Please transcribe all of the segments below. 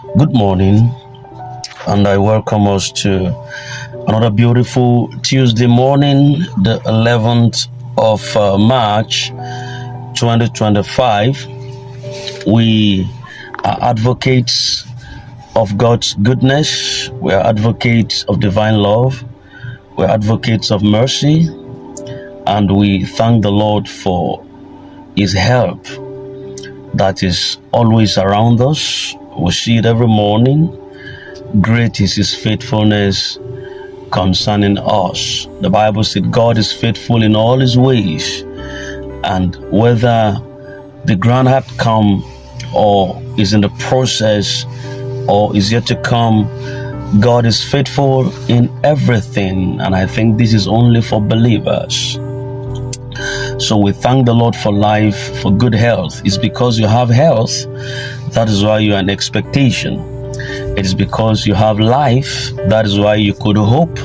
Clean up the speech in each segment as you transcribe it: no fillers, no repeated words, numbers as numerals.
Good morning, and I welcome us to another beautiful Tuesday morning, the 11th of March 2025. We are advocates of God's goodness, we are advocates of divine love, we are advocates of mercy, and we thank the Lord for His help that is always around us. We see it every morning. Great is His faithfulness concerning us. The Bible said God is faithful in all His ways, and whether the grant had come or is in the process or is yet to come, God is faithful in everything, and I think this is only for believers. So we thank the Lord for life, for good health. It's because you have health, that is why you are in expectation. It is because you have life, that is why you could hope.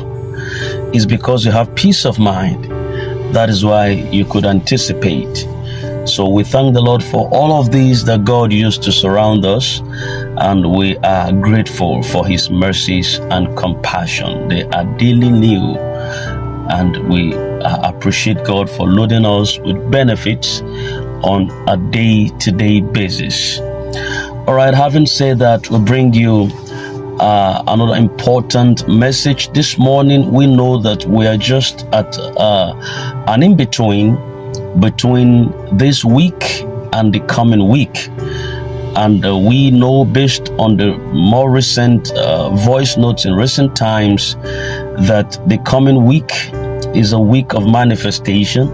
It's because you have peace of mind, that is why you could anticipate. So we thank the Lord for all of these that God used to surround us, and we are grateful for His mercies and compassion. They are daily new, and we appreciate God for loading us with benefits on a day-to-day basis. All right, having said that, we bring you another important message this morning. We know that we are just at an in-between between this week and the coming week. And we know, based on the more recent voice notes in recent times, that the coming week is a week of manifestation,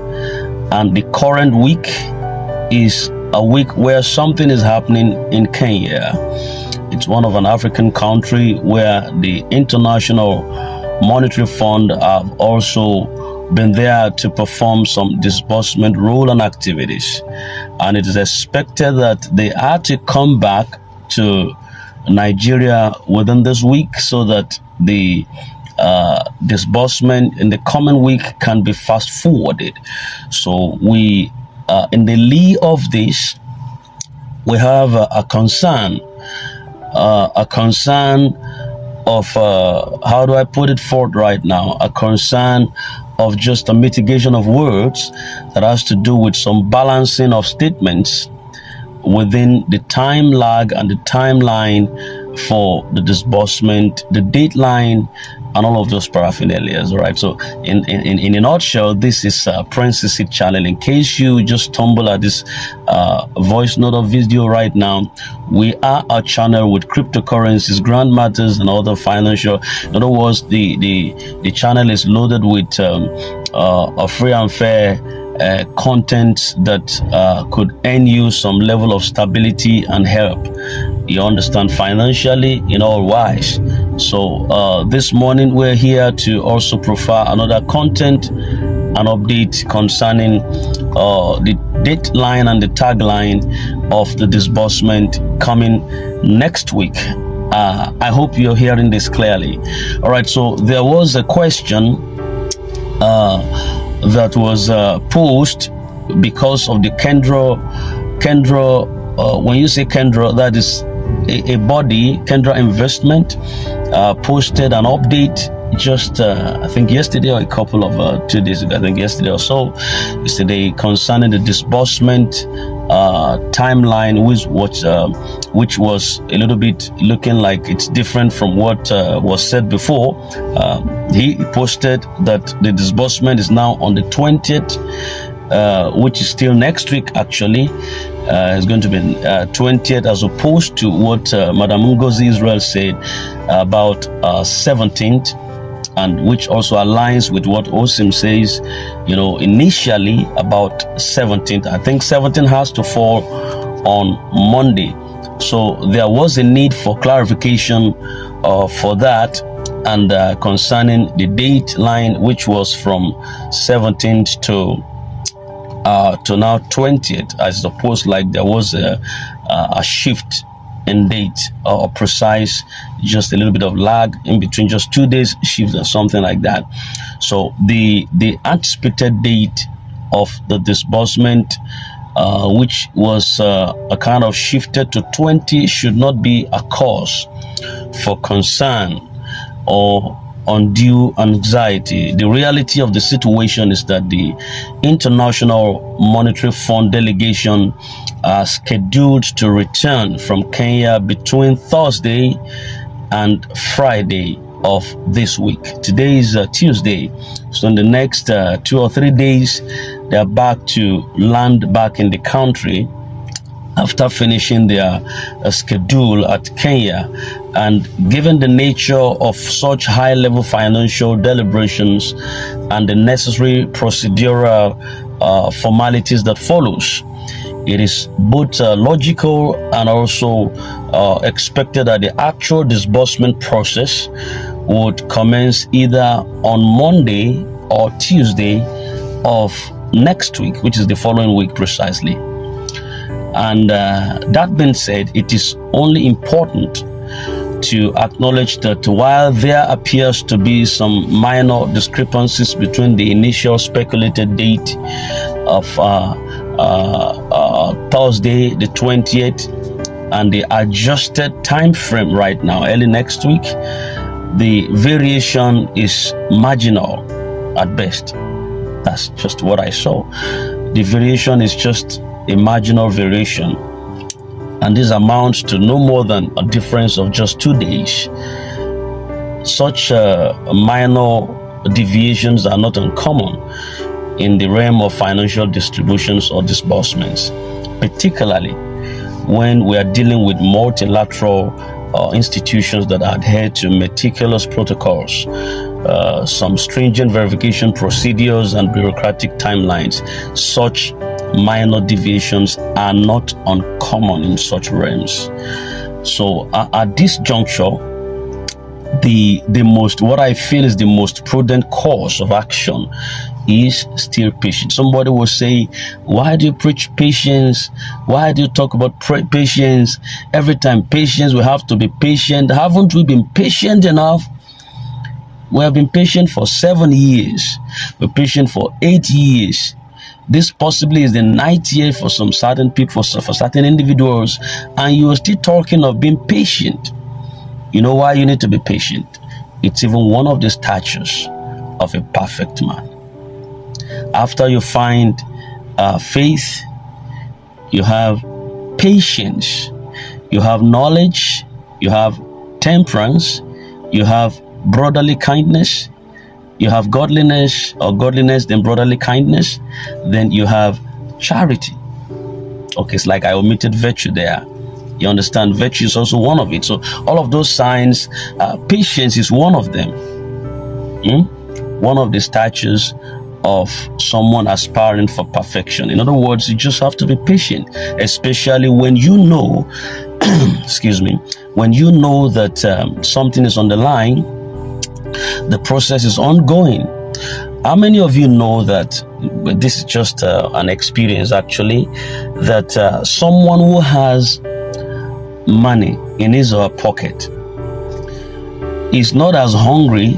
and the current week is a week where something is happening in Kenya. It's one of an African country where the International Monetary Fund have also been there to perform some disbursement role and activities, and it is expected that they are to come back to Nigeria within this week so that the disbursement in the coming week can be fast forwarded. So we in the lee of this, we have a concern of how do I put it forth right now? A concern of just a mitigation of words that has to do with some balancing of statements within the time lag and the timeline for the disbursement, the dateline, and all of those paraphernalias. All right. So in a nutshell, this is Prince's Seed channel. In case you just stumble at this voice note or video right now, we are a channel with cryptocurrencies, grand matters, and other financial. In other words, the channel is loaded with a free and fair content that could earn you some level of stability and help. You understand, financially in all wise. So this morning we're here to also provide another content, an update concerning the dateline and the tagline of the disbursement coming next week. I hope you're hearing this clearly. All right, so there was a question that was posed because of the Kendra, when you say Kendra, that is a body. Kendra Investment posted an update just I think yesterday or a couple of 2 days ago, I think yesterday or so, yesterday, concerning the disbursement timeline, which was a little bit looking like it's different from what was said before. He posted that the disbursement is now on the 20th, which is still next week actually. It's going to be 20th, as opposed to what Madam Ngozi Israel said about 17th, and which also aligns with what Osim says, initially about 17th. I think 17th has to fall on Monday. So there was a need for clarification for that, and concerning the date line, which was from 17th to now 20th, I suppose like there was a shift in date, or precise, just a little bit of lag in between, just 2 days shift or something like that. So the anticipated date of the disbursement which was a kind of shifted to 20, should not be a cause for concern or undue anxiety. The reality of the situation is that the International Monetary Fund delegation are scheduled to return from Kenya between Thursday and Friday of this week. Today is Tuesday, so in the next 2 or 3 days they are back to land back in the country after finishing their schedule at Kenya. And given the nature of such high-level financial deliberations and the necessary procedural formalities that follows, it is both logical and also expected that the actual disbursement process would commence either on Monday or Tuesday of next week, which is the following week precisely. And that being said, it is only important to acknowledge that while there appears to be some minor discrepancies between the initial speculated date of Thursday the 20th and the adjusted time frame right now, early next week, the variation is marginal at best. That's just what I saw. The variation is just a marginal variation, and this amounts to no more than a difference of just 2 days. Such minor deviations are not uncommon in the realm of financial distributions or disbursements, particularly when we are dealing with multilateral institutions that adhere to meticulous protocols, some stringent verification procedures and bureaucratic timelines. Such minor deviations are not uncommon in such realms. So at this juncture, what I feel is the most prudent course of action is still patience. Somebody will say, why do you preach patience? Why do you talk about patience every time? Patience, we have to be patient. Haven't we been patient enough? We have been patient for 7 years. We're patient for 8 years. This possibly is the 9th year for some certain people, for certain individuals, and you are still talking of being patient. You know why you need to be patient? It's even one of the statutes of a perfect man. After you find faith, you have patience, you have knowledge, you have temperance, you have brotherly kindness, you have godliness, or godliness then brotherly kindness, then you have charity. Okay, it's like I omitted virtue there. You understand? Virtue is also one of it. So all of those signs, patience is one of them. One of the statutes of someone aspiring for perfection. In other words, you just have to be patient, especially when you know, excuse me, when you know that something is on the line, the process is ongoing. How many of you know that, this is just an experience actually, that someone who has money in his or her pocket is not as hungry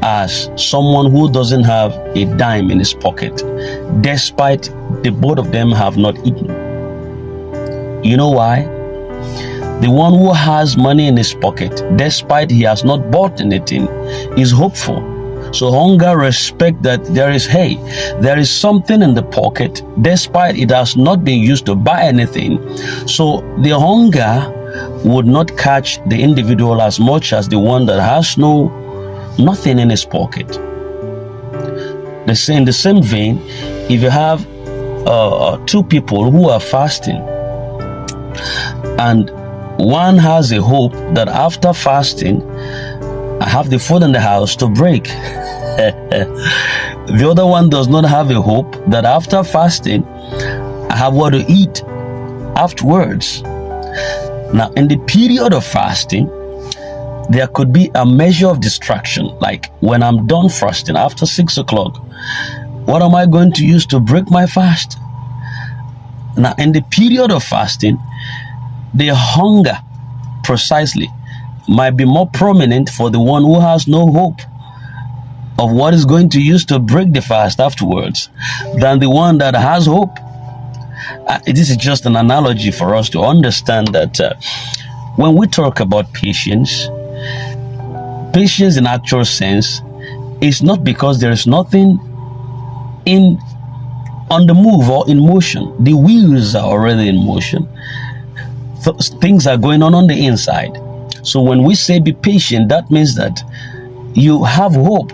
as someone who doesn't have a dime in his pocket, despite the both of them have not eaten? You know why? The one who has money in his pocket, despite he has not bought anything, is hopeful. So hunger respect that there is something in the pocket, despite it has not been used to buy anything. So the hunger would not catch the individual as much as the one that has nothing in his pocket. In the same vein, if you have two people who are fasting, and one has a hope that after fasting, I have the food in the house to break. The other one does not have a hope that after fasting, I have what to eat afterwards. Now, in the period of fasting, there could be a measure of distraction. Like when I'm done fasting after 6 o'clock, what am I going to use to break my fast? Now, in the period of fasting, the hunger precisely might be more prominent for the one who has no hope of what is going to use to break the fast afterwards than the one that has hope. this is just an analogy for us to understand that when we talk about patience, patience in actual sense is not because there is nothing on the move or in motion. The wheels are already in motion. Things are going on the inside. So when we say be patient, that means that you have hope.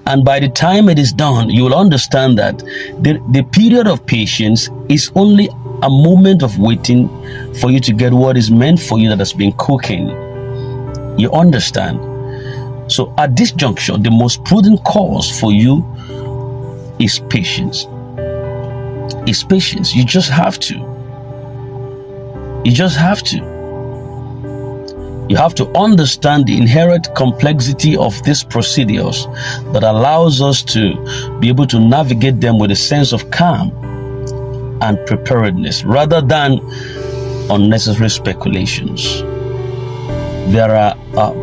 And by the time it is done, you will understand that the period of patience is only a moment of waiting for you to get what is meant for you that has been cooking. You understand? So at this juncture, the most prudent course for you is patience. It's patience. You just have to. You just have to. You have to understand the inherent complexity of these procedures that allows us to be able to navigate them with a sense of calm and preparedness rather than unnecessary speculations. There are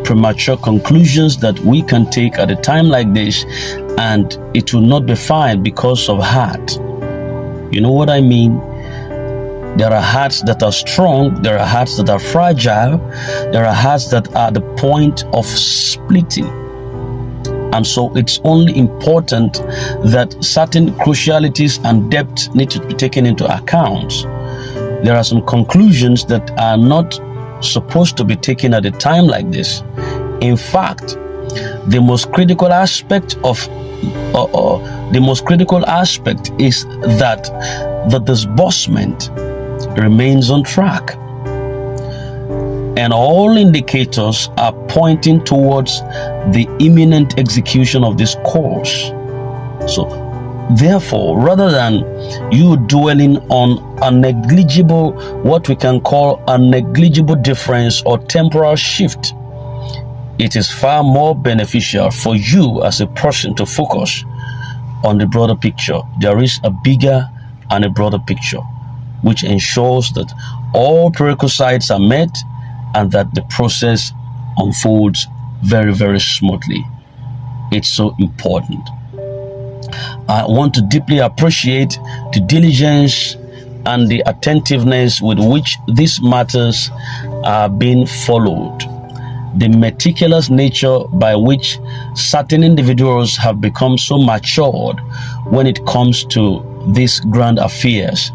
premature conclusions that we can take at a time like this, and it will not be fine because of heart. You know what I mean? There are hearts that are strong, there are hearts that are fragile, there are hearts that are at the point of splitting. And so it's only important that certain crucialities and depth need to be taken into account. There are some conclusions that are not supposed to be taken at a time like this. In fact, the most critical aspect is that the disbursement remains on track, and all indicators are pointing towards the imminent execution of this course. So therefore, rather than you dwelling on a negligible, what we can call a negligible difference or temporal shift, it is far more beneficial for you as a person to focus on the broader picture. There is a bigger and a broader picture, which ensures that all prerequisites are met and that the process unfolds very, very smoothly. It's so important. I want to deeply appreciate the diligence and the attentiveness with which these matters are being followed, the meticulous nature by which certain individuals have become so matured when it comes to these grand affairs.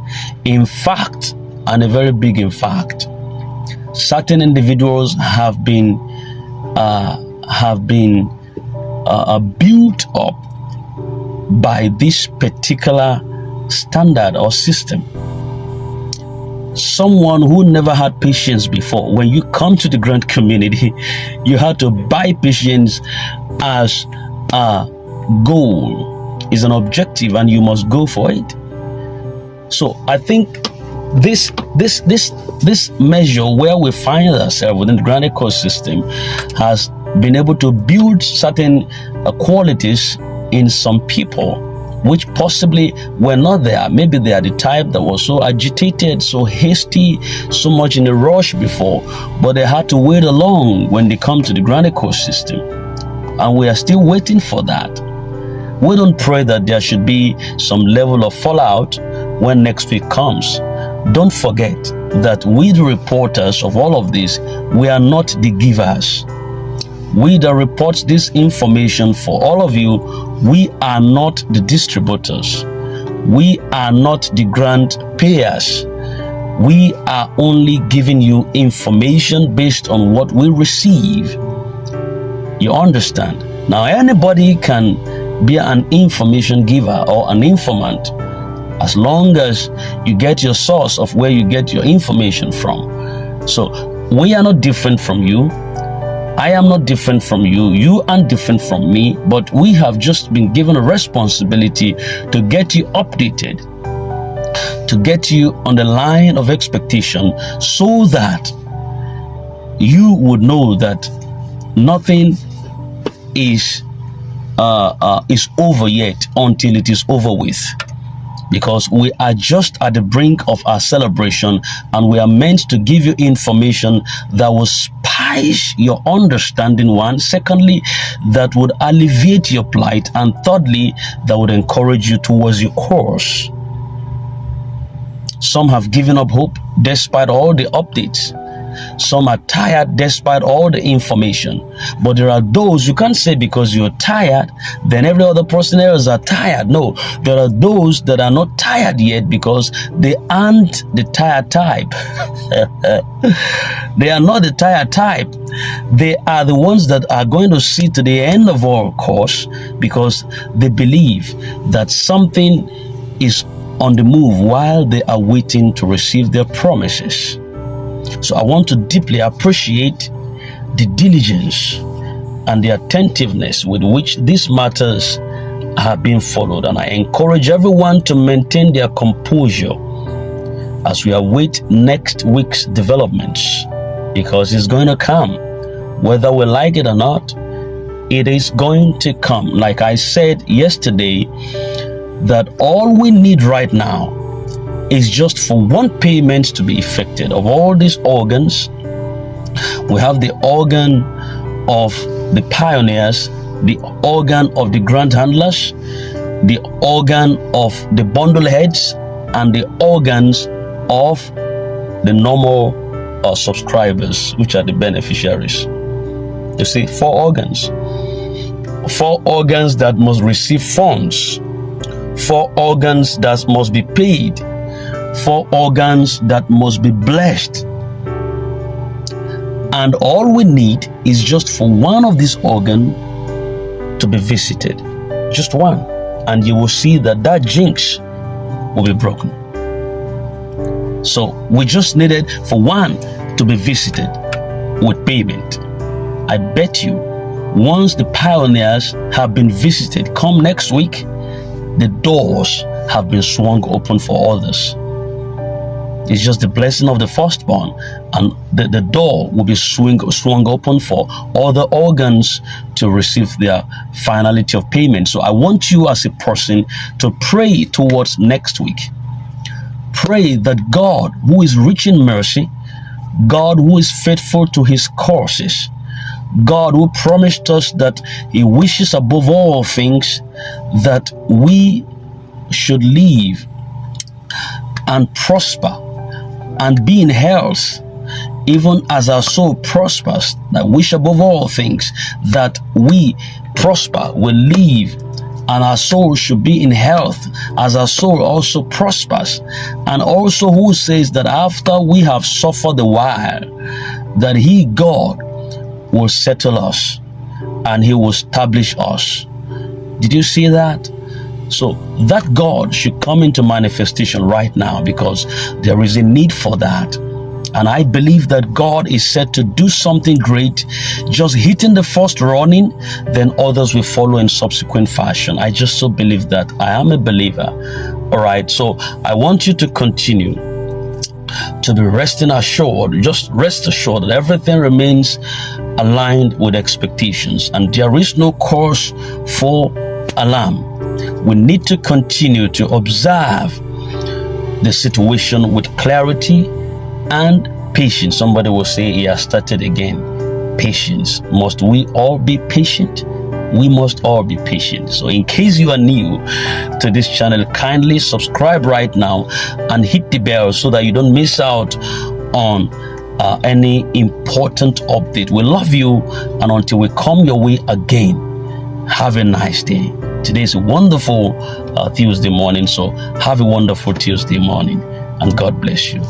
In fact, and a very big in fact, certain individuals have been built up by this particular standard or system. Someone who never had patience before, when you come to the grand community, you have to buy patience as a goal, is an objective, and you must go for it. So I think this measure where we find ourselves within the grand ecosystem has been able to build certain qualities in some people which possibly were not there. Maybe they are the type that was so agitated, so hasty, so much in a rush before, but they had to wait along when they come to the grand ecosystem. And we are still waiting for that. We don't pray that there should be some level of fallout when next week comes. Don't forget that we, the reporters of all of this, we are not the givers. We that reports this information for all of you, we are not the distributors. We are not the grant payers. We are only giving you information based on what we receive. You understand? Now, anybody can be an information giver or an informant, as long as you get your source of where you get your information from. So we are not different from you. I am not different from you. You aren't different from me, but we have just been given a responsibility to get you updated, to get you on the line of expectation, so that you would know that nothing is over yet until it is over with. Because we are just at the brink of our celebration, and we are meant to give you information that will spice your understanding, one. Secondly, that would alleviate your plight. And thirdly, that would encourage you towards your course. Some have given up hope despite all the updates. Some are tired despite all the information. But there are those, you can't say because you're tired, then every other person else are tired. No, there are those that are not tired yet because they aren't the tired type. They are not the tired type. They are the ones that are going to see to the end of our course because they believe that something is on the move while they are waiting to receive their promises. So I want to deeply appreciate the diligence and the attentiveness with which these matters have been followed. And I encourage everyone to maintain their composure as we await next week's developments, because it's going to come. Whether we like it or not, it is going to come. Like I said yesterday, that all we need right now is just for one payment to be effected. Of all these organs, we have the organ of the pioneers, the organ of the grant handlers, the organ of the bundle heads, and the organs of the normal subscribers, which are the beneficiaries. You see, 4 organs. 4 organs that must receive funds. 4 organs that must be paid. 4 organs that must be blessed. And all we need is just for one of these organs to be visited. Just one. And you will see that that jinx will be broken. So we just needed for one to be visited with payment. I bet you once the pioneers have been visited, come next week, the doors have been swung open for others. It's just the blessing of the firstborn, and the door will be swung open for other organs to receive their finality of payment. So I want you as a person to pray towards next week. Pray that God, who is rich in mercy, God who is faithful to his courses, God who promised us that he wishes above all things that we should live and prosper and be in health, even as our soul prospers, that wish above all things that we prosper, will live, and our soul should be in health as our soul also prospers. And also who says that after we have suffered a while, that he, God, will settle us and he will establish us. Did you see that? So that God should come into manifestation right now, because there is a need for that. And I believe that God is set to do something great, just hitting the first running, then others will follow in subsequent fashion. I just so believe that. I am a believer. All right. So I want you to continue to be resting assured. Just rest assured that everything remains aligned with expectations and there is no cause for alarm. We need to continue to observe the situation with clarity and patience. Somebody will say he has started again. Patience. Must we all be patient? We must all be patient. So in case you are new to this channel, kindly subscribe right now and hit the bell so that you don't miss out on any important update. We love you, and until we come your way again, have a nice day. Today is a wonderful Tuesday morning, so have a wonderful Tuesday morning, and God bless you.